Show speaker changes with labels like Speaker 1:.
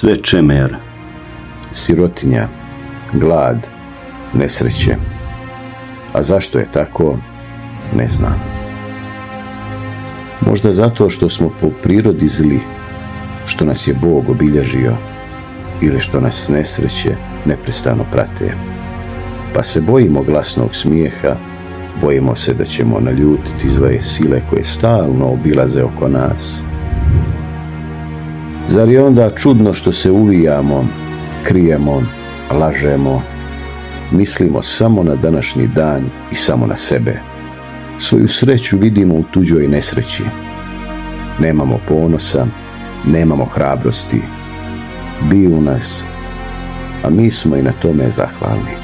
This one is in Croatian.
Speaker 1: Sve čemer, sirotinja, glad, nesreće. A zašto je tako, ne znam. Možda zato što smo po prirodi zli, što nas je Bog obilježio ili što nas nesreće neprestano prate. Pa se bojimo glasnog smijeha, bojimo se da ćemo naljutiti zle sile koje stalno obilaze oko nas. Zar je onda čudno što se uvijamo, krijemo, lažemo, mislimo samo na današnji dan i samo na sebe. Svoju sreću vidimo u tuđoj nesreći. Nemamo ponosa, nemamo hrabrosti. Biju nas, a mi smo i na tome zahvalni.